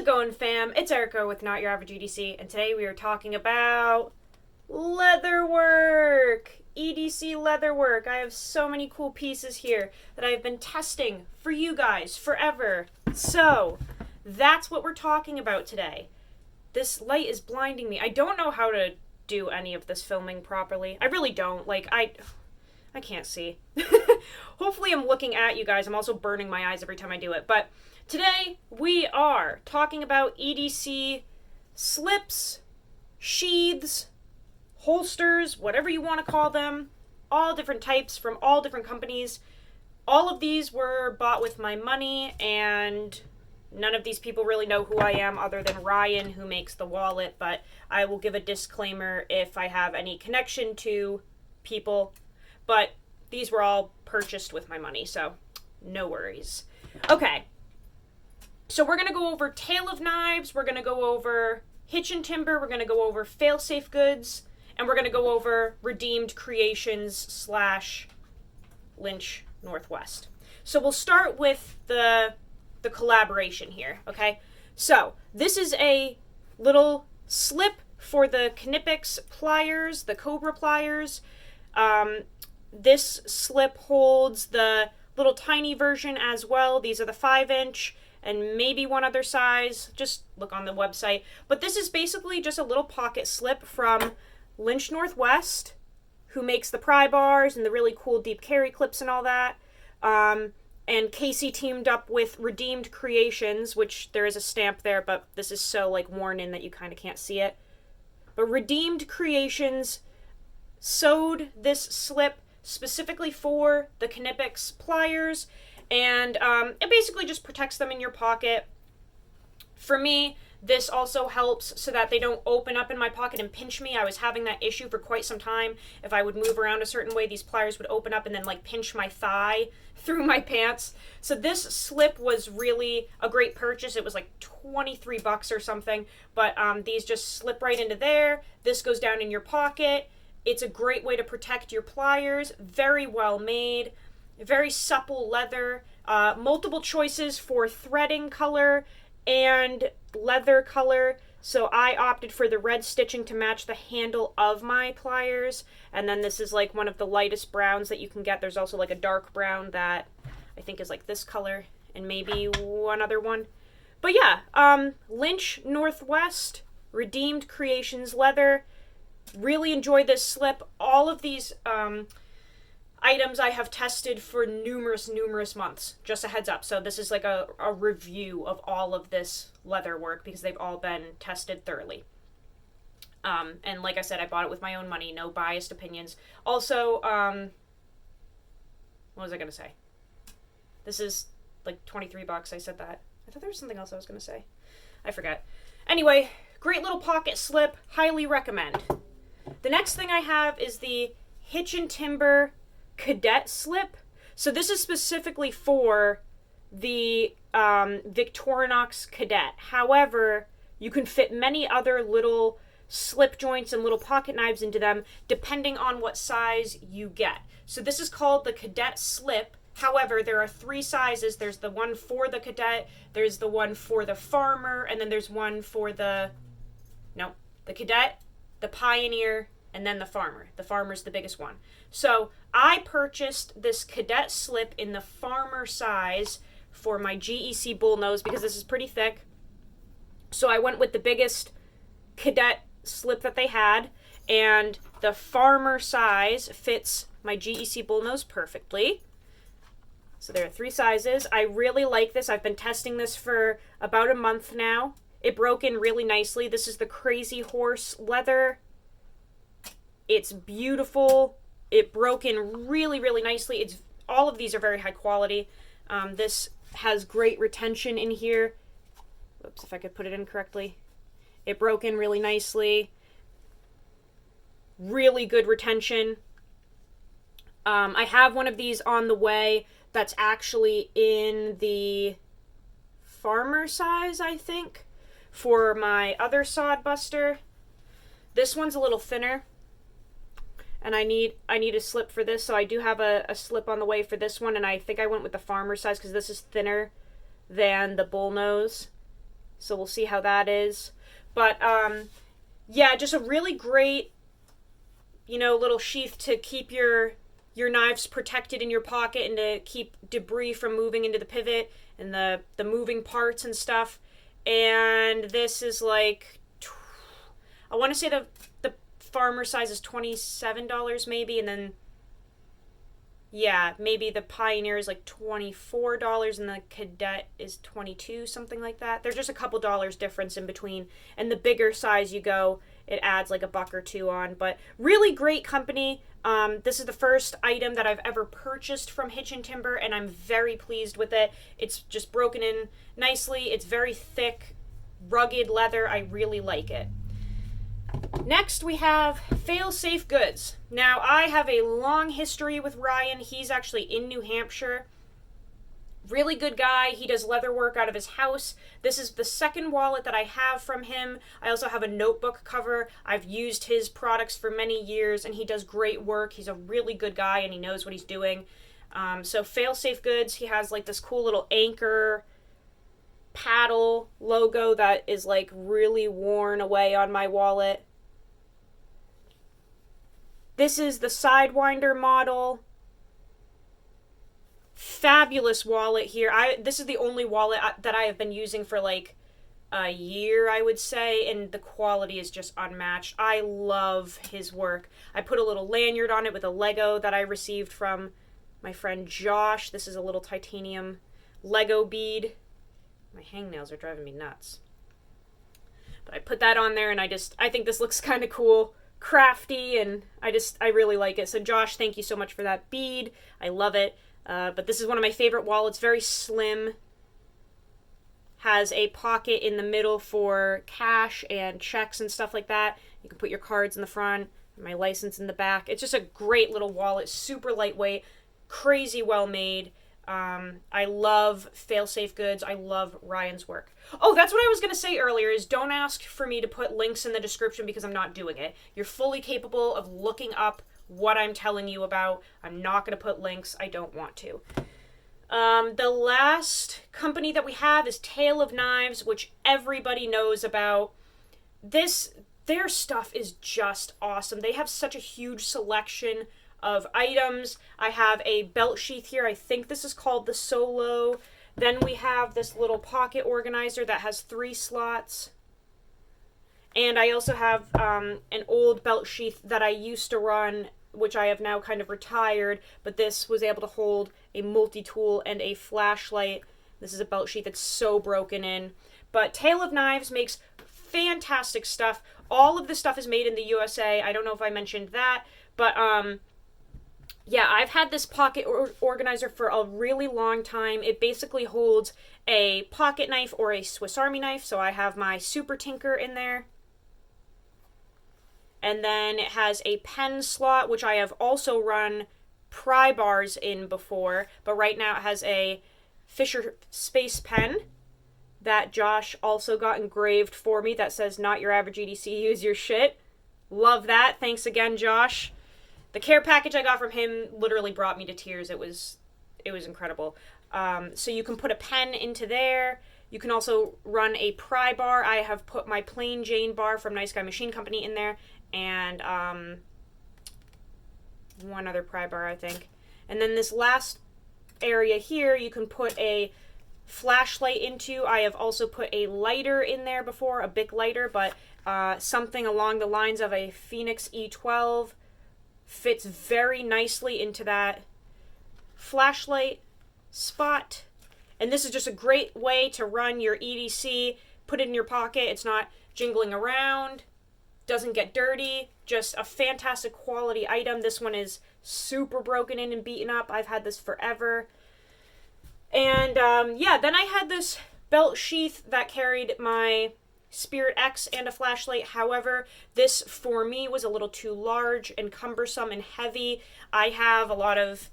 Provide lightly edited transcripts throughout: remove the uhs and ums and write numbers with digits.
it going, fam? It's Erica with Not Your Average EDC, and today we are talking about leatherwork. EDC leatherwork. I have so many cool pieces here that I've been testing for you guys forever. So, that's what we're talking about today. This light is blinding me. I don't know how to do any of this filming properly. I really don't. I can't see. Hopefully I'm looking at you guys. I'm also burning my eyes every time I do it. But today we are talking about EDC slips, sheaths, holsters, whatever you want to call them. All different types from all different companies. All of these were bought with my money, and none of these people really know who I am other than Ryan, who makes the wallet. But I will give a disclaimer if I have any connection to people. But these were all purchased with my money, so no worries. Okay, so we're going to go over Tale of Knives, we're going to go over Hitch and Timber, we're going to go over Failsafe Goods, and we're going to go over Redeemed Creations / Lynch Northwest. So we'll start with the collaboration here, okay? So this is a little slip for the Knipex pliers, the Cobra pliers. This slip holds the little tiny version as well. These are the 5-inch and maybe one other size. Just look on the website. But this is basically just a little pocket slip from Lynch Northwest, who makes the pry bars and the really cool deep carry clips and all that. And Casey teamed up with Redeemed Creations, which there is a stamp there, but this is so worn in that you kind of can't see it. But Redeemed Creations sewed this slip specifically for the Knipex pliers, and it basically just protects them in your pocket. For me, this also helps so that they don't open up in my pocket and pinch me. I was having that issue for quite some time. If I would move around a certain way, these pliers would open up and then pinch my thigh through my pants. So this slip was really a great purchase. It was $23 or something, but these just slip right into there. This goes down in your pocket. It's a great way to protect your pliers. Very well made. Very supple leather. Multiple choices for threading color and leather color. So I opted for the red stitching to match the handle of my pliers. And then this is one of the lightest browns that you can get. There's also a dark brown that I think is this color. And maybe one other one. But yeah, Lynch Northwest, Redeemed Creations leather. Really enjoyed this slip. All of these items I have tested for numerous months. Just a heads up. So this is a review of all of this leather work because they've all been tested thoroughly. And like I said, I bought it with my own money. No biased opinions. Also, what was I going to say? This is $23. I said that. I thought there was something else I was going to say. I forgot. Anyway, great little pocket slip. Highly recommend. The next thing I have is the Hitch and Timber Cadet slip. So this is specifically for the Victorinox Cadet. However, you can fit many other little slip joints and little pocket knives into them depending on what size you get. So this is called the Cadet slip. However, there are 3 sizes. There's the one for the Cadet, there's the one for the Farmer, and then there's one for the Cadet, the Pioneer, and then the Farmer. The Farmer's the biggest one. So I purchased this Cadet slip in the Farmer size for my GEC bullnose because this is pretty thick. So I went with the biggest Cadet slip that they had, and the Farmer size fits my GEC bullnose perfectly. So there are 3 sizes. I really like this. I've been testing this for about a month now. It broke in really nicely. This is the Crazy Horse leather. It's beautiful. It broke in really nicely. All of these are very high quality. This has great retention in here. Oops, if I could put it in correctly. It broke in really nicely. Really good retention. I have one of these on the way that's actually in the Farmer size, I think, for my other sod buster. This one's a little thinner, and I need a slip for this, so I do have a slip on the way for this one, and I think I went with the Farmer size because this is thinner than the bullnose. So we'll see how that is. But yeah, just a really great, little sheath to keep your knives protected in your pocket and to keep debris from moving into the pivot and the moving parts and stuff. And this is like, I want to say the farmer size is $27 maybe, and then yeah, maybe the Pioneer is like $24 and the Cadet is $22, something like that. There's just a couple dollars difference in between. And the bigger size you go, it adds like a buck or two on. But really great company. This is the first item that I've ever purchased from Hitch and Timber, and I'm very pleased with it. It's just broken in nicely. It's very thick, rugged leather. I really like it. Next, we have Fail-Safe Goods. Now, I have a long history with Ryan. He's actually in New Hampshire. Really good guy. He does leather work out of his house. This is the second wallet that I have from him. I also have a notebook cover. I've used his products for many years, and he does great work. He's a really good guy, and he knows what he's doing. So Fail-Safe Goods, he has like this cool little anchor paddle logo that is like really worn away on my wallet. This is the Sidewinder model. Fabulous wallet here. This is the only wallet that I have been using for like a year, I would say, and the quality is just unmatched. I love his work. I put a little lanyard on it with a Lego that I received from my friend Josh. This is a little titanium Lego bead. My hangnails are driving me nuts. But I put that on there, and I think this looks kind of cool, crafty, and I really like it. So Josh, thank you so much for that bead. I love it. But this is one of my favorite wallets. Very slim. Has a pocket in the middle for cash and checks and stuff like that. You can put your cards in the front, my license in the back. It's just a great little wallet. Super lightweight. Crazy well made. I love Fail-Safe Goods. I love Ryan's work. Oh, that's what I was going to say earlier, is don't ask for me to put links in the description because I'm not doing it. You're fully capable of looking up what I'm telling you about. I'm not going to put links. I don't want to. The last company that we have is Tale of Knives, which everybody knows about. Their stuff is just awesome. They have such a huge selection of items. I have a belt sheath here. I think this is called the Solo. Then we have this little pocket organizer that has 3 slots. And I also have an old belt sheath that I used to run, which I have now kind of retired, but this was able to hold a multi-tool and a flashlight. This is a belt sheath that's so broken in. But Tale of Knives makes fantastic stuff. All of the stuff is made in the USA. I don't know if I mentioned that, but yeah, I've had this pocket organizer for a really long time. It basically holds a pocket knife or a Swiss Army knife. So I have my Super Tinker in there. And then it has a pen slot, which I have also run pry bars in before. But right now it has a Fisher Space pen that Josh also got engraved for me that says, "Not your average EDC, use your shit." Love that. Thanks again, Josh. The care package I got from him literally brought me to tears. It was incredible. So you can put a pen into there. You can also run a pry bar. I have put my Plain Jane bar from Nice Guy Machine Company in there. And one other pry bar, I think. And then this last area here, you can put a flashlight into. I have also put a lighter in there before, a Bic lighter, but something along the lines of a Phoenix E12. Fits very nicely into that flashlight spot. And this is just a great way to run your EDC. Put it in your pocket. It's not jingling around. Doesn't get dirty. Just a fantastic quality item. This one is super broken in and beaten up. I've had this forever. And yeah, then I had this belt sheath that carried my Spirit X and a flashlight. However, this for me was a little too large and cumbersome and heavy. I have a lot of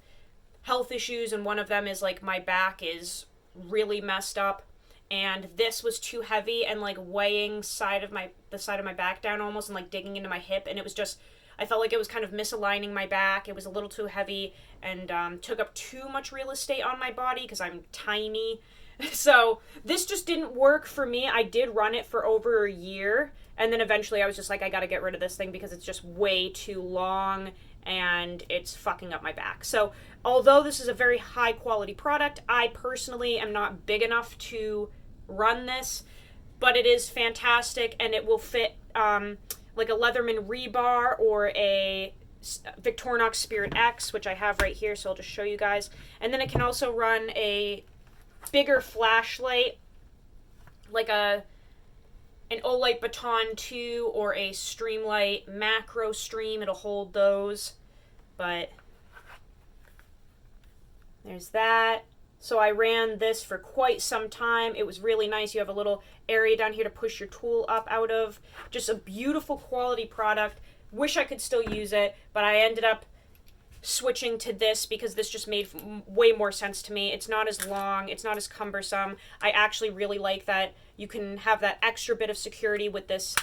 health issues, and one of them is like my back is really messed up, and this was too heavy and like weighing the side of my back down almost, and like digging into my hip, and it was just, I felt like it was kind of misaligning my back. It was a little too heavy and took up too much real estate on my body because I'm tiny. So this just didn't work for me. I did run it for over a year, and then eventually I was just like, I gotta get rid of this thing because it's just way too long and it's fucking up my back. So although this is a very high quality product, I personally am not big enough to run this, but it is fantastic, and it will fit like a Leatherman rebar or a Victorinox Spirit X, which I have right here, so I'll just show you guys. And then it can also run a bigger flashlight, like an Olight Baton 2 or a Streamlight Macro Stream. It'll hold those, but there's that. So I ran this for quite some time. It was really nice. You have a little area down here to push your tool up out of. Just a beautiful quality product. Wish I could still use it, but I ended up switching to this because this just made way more sense to me. It's not as long, it's not as cumbersome. I actually really like that you can have that extra bit of security with this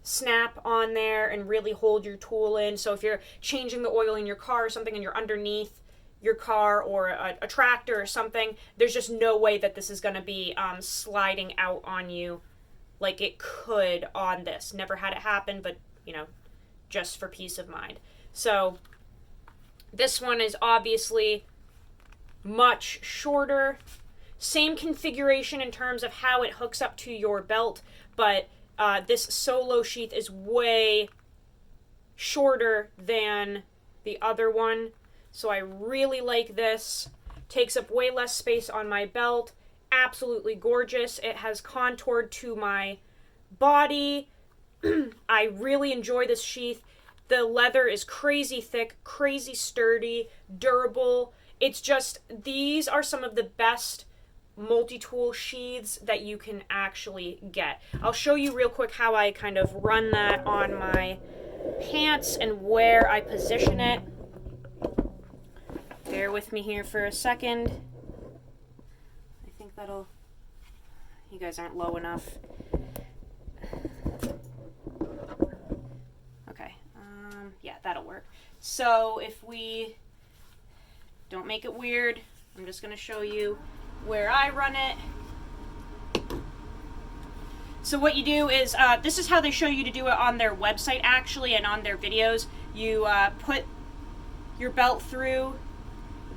snap on there and really hold your tool in. So if you're changing the oil in your car or something and you're underneath your car or a tractor or something, there's just no way that this is going to be sliding out on you like it could on this. Never had it happen, but you know, just for peace of mind. So this one is obviously much shorter. Same configuration in terms of how it hooks up to your belt, but this solo sheath is way shorter than the other one. So I really like this. Takes up way less space on my belt. Absolutely gorgeous. It has contoured to my body. I really enjoy this sheath. The leather is crazy thick, crazy sturdy, durable. It's just, these are some of the best multi-tool sheaths that you can actually get. I'll show you real quick how I kind of run that on my pants and where I position it. Bear with me here for a second. I think that'll, you guys aren't low enough. Okay, yeah, that'll work. So if we don't make it weird, I'm just gonna show you where I run it. So what you do is, this is how they show you to do it on their website actually, and on their videos. You put your belt through,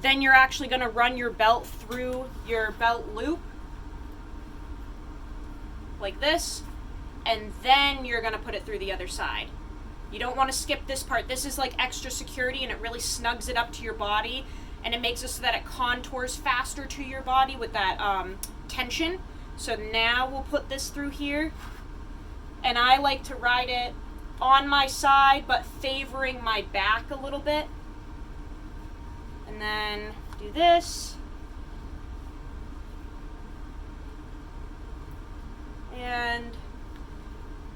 then you're actually gonna run your belt through your belt loop, like this, and then you're gonna put it through the other side. You don't want to skip this part. This is like extra security, and it really snugs it up to your body, and it makes it so that it contours faster to your body with that tension. So now we'll put this through here, and I like to ride it on my side but favoring my back a little bit, and then do this, and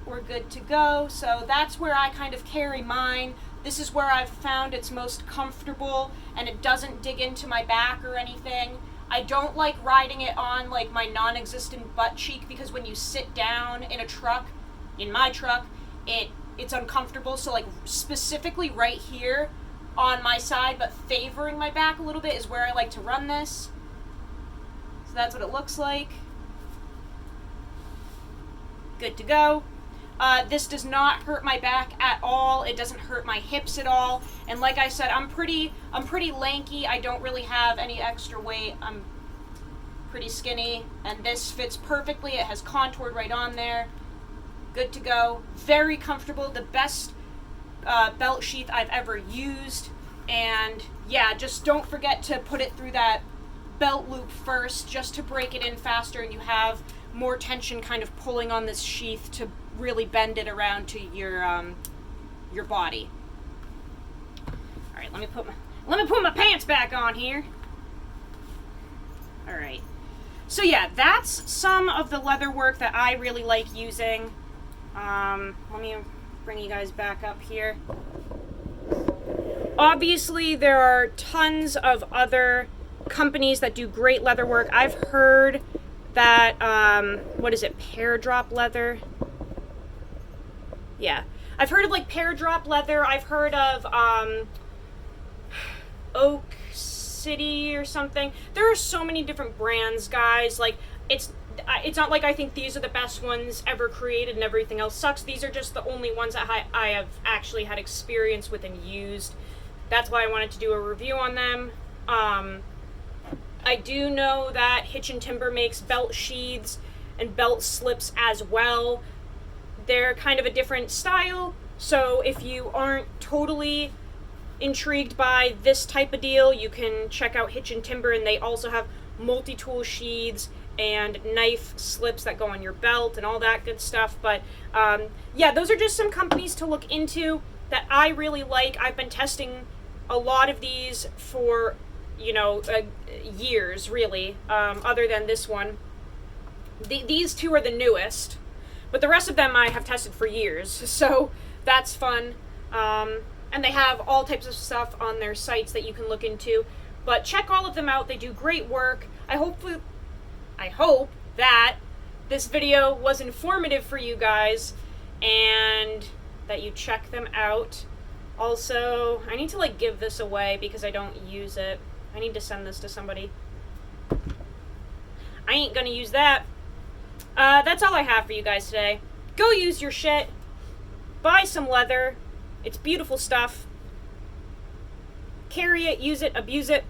we're good to go. So that's where I kind of carry mine. This is where I've found it's most comfortable, and it doesn't dig into my back or anything. I don't like riding it on like my non-existent butt cheek, because when you sit down in a truck, in my truck, it's uncomfortable. So like specifically right here on my side but favoring my back a little bit is where I like to run this. So that's what it looks like. Good to go. This does not hurt my back at all. It doesn't hurt my hips at all. And like I said, I'm pretty lanky. I don't really have any extra weight. I'm pretty skinny, and this fits perfectly. It has contoured right on there. Good to go. Very comfortable. The best belt sheath I've ever used. And yeah, just don't forget to put it through that belt loop first, just to break it in faster, and you have more tension kind of pulling on this sheath to really bend it around to your body. All right, let me put my pants back on here. All right. So yeah, that's some of the leather work that I really like using. Let me bring you guys back up here. Obviously, there are tons of other companies that do great leather work. I've heard that, what is it, Pear Drop Leather? Yeah. I've heard of like Pear Drop Leather. I've heard of Oak City or something. There are so many different brands, guys. Like, it's not like I think these are the best ones ever created and everything else sucks. These are just the only ones that I have actually had experience with and used. That's why I wanted to do a review on them. I do know that Hitch and Timber makes belt sheaths and belt slips as well. They're kind of a different style, so if you aren't totally intrigued by this type of deal, you can check out Hitch and Timber, and they also have multi-tool sheaths and knife slips that go on your belt and all that good stuff. But yeah, those are just some companies to look into that I really like. I've been testing a lot of these for, you know, years, really, other than this one. These two are the newest, but the rest of them I have tested for years, so that's fun. And they have all types of stuff on their sites that you can look into. But check all of them out. They do great work. I hope that this video was informative for you guys and that you check them out. Also, I need to like give this away because I don't use it. I need to send this to somebody. I ain't gonna use that. That's all I have for you guys today. Go use your shit. Buy some leather. It's beautiful stuff. Carry it, use it, abuse it.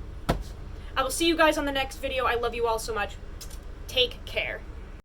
I will see you guys on the next video. I love you all so much. Take care.